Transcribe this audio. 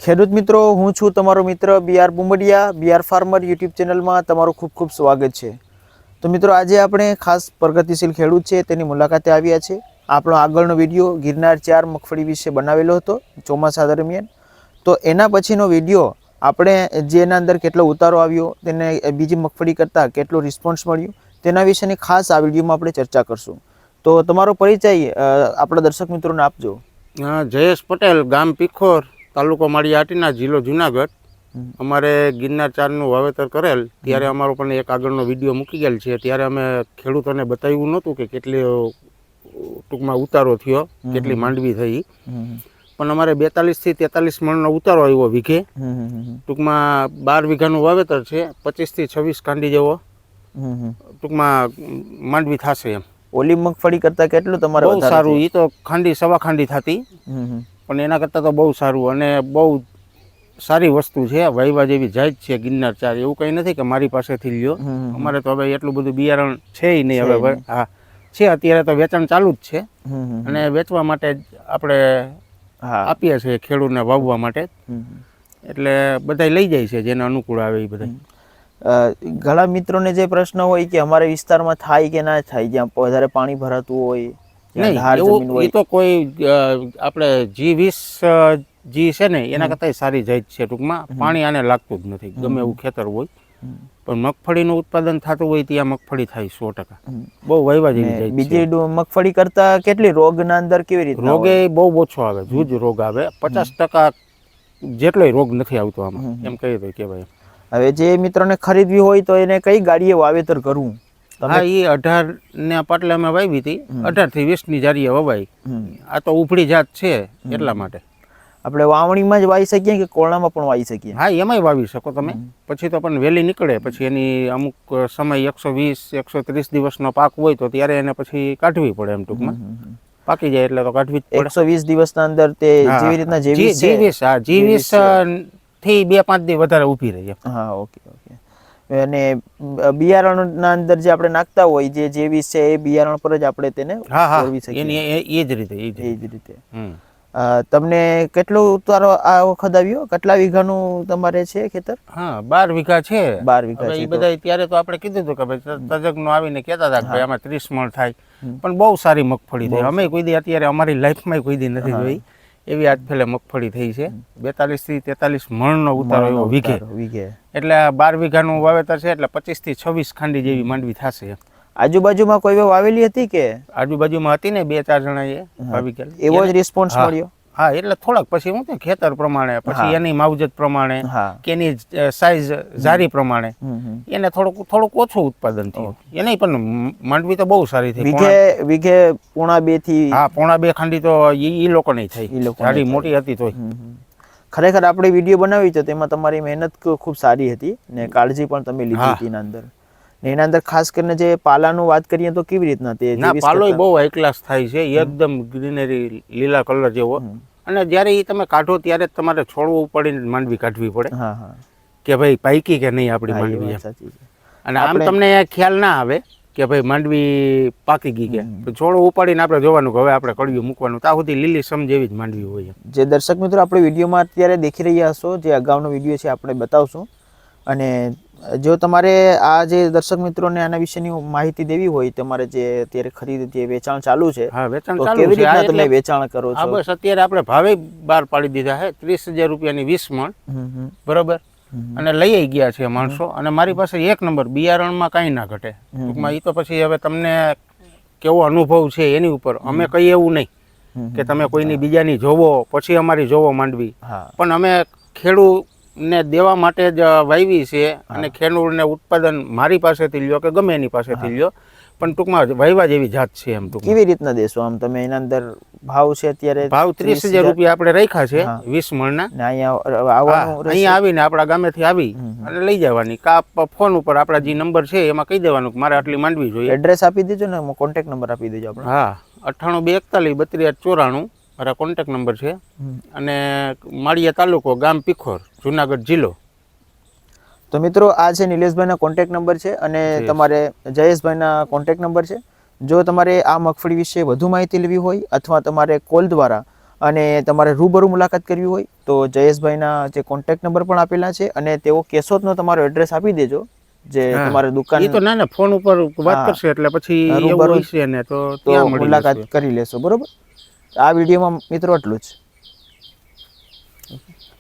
ખેડૂત મિત્રો, હું છું તમારો મિત્ર બીઆર બુંબડિયા. બીઆર ફાર્મર યુટ્યુબ ચેનલમાં તમારું ખૂબ ખૂબ સ્વાગત છે. તો મિત્રો, આજે આપણે ખાસ પ્રગતિશીલ ખેડૂત છે તેની મુલાકાતે આવ્યા છે. આપણો આગળનો વિડીયો ગિરનાર 4 મગફળી વિશે બનાવેલો હતો ચોમાસા દરમિયાન. તો એના પછીનો વિડીયો આપણે જેના અંદર કેટલો ઉતારો આવ્યો, તેને બીજી મગફળી કરતાં કેટલો રિસ્પોન્સ મળ્યો, તેના વિશેની ખાસ આ વિડીયોમાં આપણે ચર્ચા કરશું. તો તમારો પરિચય આપણા દર્શક મિત્રોને આપજો. જયેશ પટેલ, ગામ પીખોર, તાલુકો માળિયાહાટીના, જિલ્લો જુનાગઢ. અમારે ગિરનાર 4નું વાવેતર કરેલ ત્યારે અમારો પણ એક આગળનો વિડીયો મૂકી ગયેલ છે. ત્યારે અમે ખેડૂતોને બતાવ્યું નહોતું કે કેટલી ટૂંકમાં ઉતારો થયો, કેટલી માંડવી થઈ. પણ અમારે 42 થી 43 મણનો ઉતારો આવ્યો વીઘે. ટૂંકમાં 12 વીઘાનું વાવેતર છે, 25 થી 26 કાંડી જેવો ટૂંકમાં માંડવી થશે એમ. ઓલી મગફળી કરતાં કેટલું તમારે બહુ સારું. એ તો ખાંડી સવા ખાંડી થતી, પણ એના કરતાં તો બહુ સારું અને બહુ સારી વસ્તુ છે. વાયવા જેવી જાત છે ગિરનાર 4. એવું કંઈ નથી કે મારી પાસેથી લ્યો. અમારે તો હવે એટલું બધું બિયારણ છે નહીં. હવે હા છે, અત્યારે તો વેચાણ ચાલુ જ છે અને વેચવા માટે જ આપણે આપીએ છીએ ખેડૂતને વાવવા માટે. એટલે બધા લઈ જાય છે જેને અનુકૂળ આવે એ બધા. ઘણા મિત્રોને જે પ્રશ્ન હોય કે અમારા વિસ્તારમાં થાય કે ના થાય, જ્યાં વધારે પાણી ભરાતું હોય, નહીં એ તો કોઈ આપણે G20 જી છે ને એના કરતાં સારી જાત છે. ટૂંકમાં પાણી આને લાગતું જ નથી, ગમે એવું ખેતર હોય. પણ મગફળીનું ઉત્પાદન થતું હોય ત્યાં મગફળી થાય 100%. બહુ વાયવા જેવી જાત છે. બીજી મગફળી કરતા કેટલી રોગના અંદર કેવી રીતે? રોગે બહુ ઓછો આવે, જૂજ રોગ આવે. 50% જેટલોય રોગ નથી આવતો આમાં, એમ કહી તો કહેવાય. હવે જે મિત્રોને ખરીદવી હોય તો એને કઈ ગાડીએ વાવેતર કરવું? હા, એ 18 ને પાટલે અમે વાવી હતી. 18 થી 20 ની જારીએ વવાય. આ તો ઉભળી જાત છે એટલા માટે. આપણે વાવણીમાં જ વાવી શકીએ કે કોળામાં પણ વાવી શકીએ? હા, એમાંય વાવી શકો તમે. પછી તો પણ વેલી નીકળે, પછી એની અમુક સમય 120 130 દિવસનો પાક હોય તો ત્યારે એને પછી કાઢવી પડે એમ. ટૂંકમાં પાકી જાય એટલે તો કાઢવી જ પડે. 120 દિવસના અંદર તે જેવી રીતના G20 થી 2-5 દી વધારે ઊભી રહી. હા, ઓકે ઓકે. અને બિયારણના અંદર જે આપણે નાખતા હોય જે G20 છે એ બિયારણ પર જ આપણે તેને વાવી શકીએ. એ જ રીતે. તમને કેટલો ઉતારો આ વખત આવ્યો? કેટલા વીઘાનું તમારે છે ખેતર? હા, 12 વીઘા છે. 12 વીઘા છે. એ બધા ત્યારે તો આપણે કીધું હતું કે ભાઈ તજજ્ઞો આવીને કહેતા હતા કે ભાઈ આમાં 30 મણ થાય. પણ બહુ સારી મગફળી થઈ. અમે કોઈ દી અત્યારે અમારી લાઈફમાં કોઈ દી નથી જોઈ એવી આજ પહેલે મગફળી થઈ છે. 42 થી 43 મણનો ઉતારો એવો વીઘે. એટલે 12 વીઘાનું વાવેતર છે એટલે 25 થી 26 ખાંડી જેવી માંડવી થશે. આજુબાજુમાં કોઈ વાવેલી હતી કે? આજુબાજુમાં હતી ને 2-4 જણાએ વાવી ગયેલ. એવો જ રિસ્પોન્સ મળ્યો? હા, એટલે થોડાક પછી હું તો ખેતર પ્રમાણે, પછી એની માવજત પ્રમાણે કે એની સાઈઝ જારી પ્રમાણે એને થોડુંક ઓછું ઉત્પાદન થયું. એને પણ માંડવી તો બહુ સારી થઈ. વીઘે 1.5 થી 1.5 ખાંડી તો ઈ લોકો નહીં થઈ. જાડી મોટી હતી તોય. ખરેખર આપણે વિડીયો બનાવી તો તેમાં તમારી મહેનત ખૂબ સારી હતી ને કાળજી પણ તમે લીધી હતી એના અંદર. ને એના અંદર ખાસ કરીને જે પાલાનું વાત કરીએ તો કેવી રીતના તે? પાલો બહુ હાઈ ક્લાસ થાય છે, એકદમ ગ્રીનરી લીલા કલર જેવો. અને જ્યારે એ તમે કાઢો ત્યારે તમારે છોડવું પડીને માંડવી કાઢવી પડે કે ભાઈ પાઈકી કે નહીં આપણી માંડવી. અને આમ તમને ખ્યાલ ના આવે કે ભાઈ માંડવી પાકી ગઈ કે છોડવું ઉપાડીને આપણે જોવાનું કે હવે આપણે કડિયું મૂકવાનું. ત્યાં સુધી લીલી સમ જેવી જ માંડવી હોય. જે દર્શક મિત્રો આપણે વિડીયોમાં અત્યારે દેખી રહ્યા હશો, જે અગાઉનો વિડીયો છે આપણે બતાવશું. અને જો તમારે આ જે દર્શક મિત્રોને આના વિશેની માહિતી દેવી હોય, તમારે જે અત્યારે ખરીદી વેચાણ ચાલુ છે, કેવી રીતના તમે વેચાણ કરો છો? બસ અત્યારે આપણે ભાવે બહાર પાડી દીધા છે. 30,000 રૂપિયાની 20 મણ, બરોબર. અને લઈ ગયા છે માણસો. અને મારી પાસે 1 નંબર બિયારણમાં કાંઈ ના ઘટે. ટૂંકમાં એ તો પછી હવે તમને કેવો અનુભવ છે એની ઉપર. અમે કહીએ એવું નહીં કે તમે કોઈની બીજાની જોવો પછી અમારી જોવો માંડવી. પણ અમે ખેડૂતને દેવા માટે જ વાવી છે. અને ખેડૂતને ઉત્પાદન મારી પાસેથી લ્યો કે ગમે એની પાસેથી લ્યો, પણ ટૂંકમાં વાયવા જેવી જાત છે એમ. કેવી રીતના દેશો આમ તમે? એના અંદર ભાવ છે અત્યારે? ભાવ 30,000 રૂપિયા આપણે રાખ્યા છે 20 મણના. અહીંયા આવીને આપણા ગામેથી આવી અને લઈ જવાની. કા ફોન ઉપર આપણા જે નંબર છે એમાં કહી દેવાનું કે મારે આટલી માંડવી જોઈએ. એડ્રેસ આપી દેજો ને, કોન્ટેક્ટ નંબર આપી દેજો આપણે. હા, 98 241 3294 મારા કોન્ટેક્ટ નંબર છે. અને માળિયા તાલુકો, ગામ પીખોર, જુનાગઢ જિલ્લો. તો મિત્રો, આ છે નિલેશભાઈના કોન્ટેક્ટ નંબર છે અને તમારે જયેશભાઈના કોન્ટેક્ટ નંબર છે. જો તમારે આ મગફળી વિશે વધુ માહિતી લેવી હોય અથવા તમારે કોલ દ્વારા અને તમારે રૂબરૂ મુલાકાત કરવી હોય તો જયેશભાઈના જે કોન્ટેક્ટ નંબર પણ આપેલા છે અને તેઓ કેશોદનો તમારો એડ્રેસ આપી દેજો જે હા. તમારે દુકાન એ તો ના ના ફોન ઉપર વાત હા. કરશે એટલે પછી એવું રૂબરૂ હોય છે ને તો તો ત્યાં મળી મુલાકાત લેશું. કરી લેશો. બરોબર, આ વિડીયોમાં મિત્રો એટલું જ.